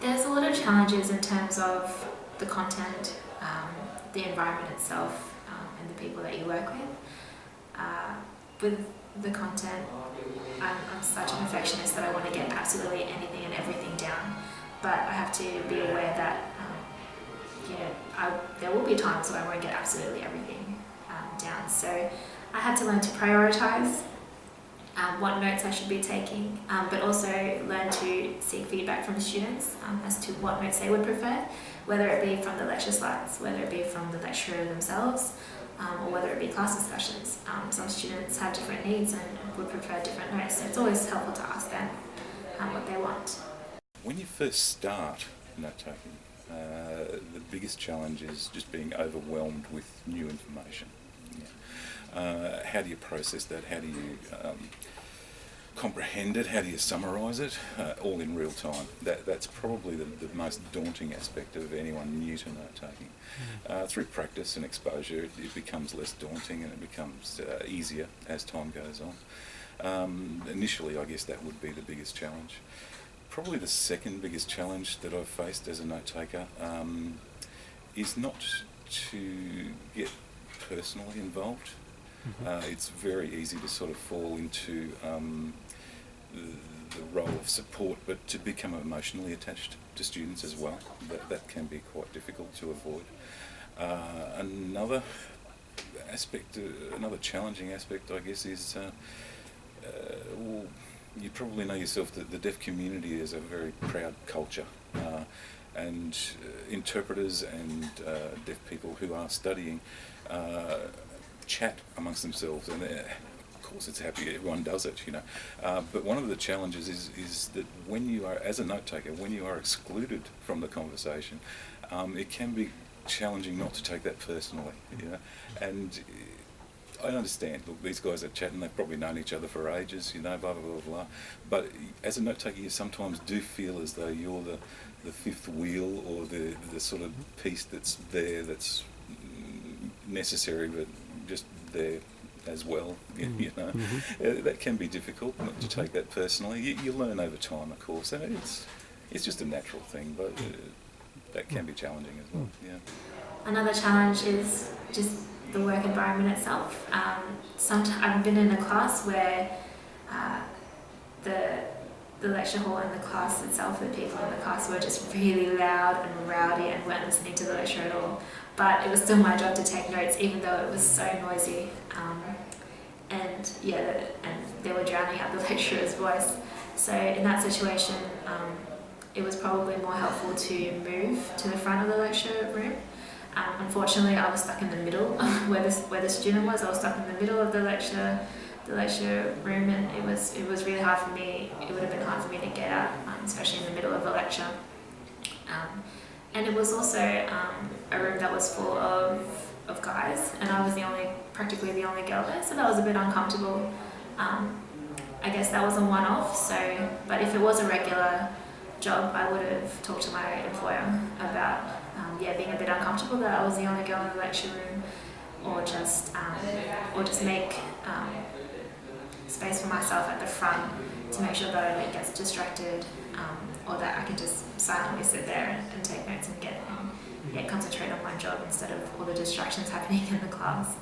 There's a lot of challenges in terms of the content, the environment itself, and the people that you work with. With the content, I'm such a perfectionist that I want to get absolutely anything and everything down, but I have to be aware that there will be times where I won't get absolutely everything down. So I had to learn to prioritize what notes I should be taking, but also learn to seek feedback from the students as to what notes they would prefer, whether it be from the lecture slides, whether it be from the lecturer themselves, or whether it be class discussions. Some students have different needs and would prefer different notes, so it's always helpful to ask them what they want. When you first start note-taking, the biggest challenge is just being overwhelmed with new information. How do you process that? How do you comprehend it? How do you summarise it? All in real time. That's probably the most daunting aspect of anyone new to note-taking. Through practice and exposure, it becomes less daunting and it becomes easier as time goes on. Initially, I guess that would be the biggest challenge. Probably the second biggest challenge that I've faced as a note-taker is not to get personally involved. It's very easy to sort of fall into the role of support, but to become emotionally attached to students as well, that can be quite difficult to avoid. Another challenging aspect, I guess, is well, you probably know yourself that the deaf community is a very proud culture, and interpreters and deaf people who are studying chat amongst themselves, and of course it's happy everyone does it, but one of the challenges is that when you are, as a note taker, when you are excluded from the conversation, it can be challenging not to take that personally, and I understand, look, these guys are chatting, they've probably known each other for ages, blah, blah, blah, blah. But as a note taker, you sometimes do feel as though you're the fifth wheel, or the sort of piece that's there, that's necessary, but just there as well, That can be difficult, not to take that personally. You learn over time, of course, and it's just a natural thing, but that can be challenging as well, Another challenge is just the work environment itself. I've been in a class where the lecture hall and the class itself, the people in the class were just really loud and rowdy and weren't listening to the lecture at all. But it was still my job to take notes, even though it was so noisy. And they were drowning out the lecturer's voice. So in that situation, it was probably more helpful to move to the front of the lecture room. Unfortunately, I was stuck in the middle where the student was. I was stuck in the middle of the lecture room, and it was really hard for me. It would have been hard for me to get out, especially in the middle of the lecture. And it was also a room that was full of guys, and I was practically the only girl there, so that was a bit uncomfortable. I guess that was a one-off. But if it was a regular job, I would have talked to my employer about being a bit uncomfortable that I was the only girl in the lecture room, or just make space for myself at the front to make sure that I don't get distracted, or that I can just silently sit there and take notes and concentrate on my job instead of all the distractions happening in the class.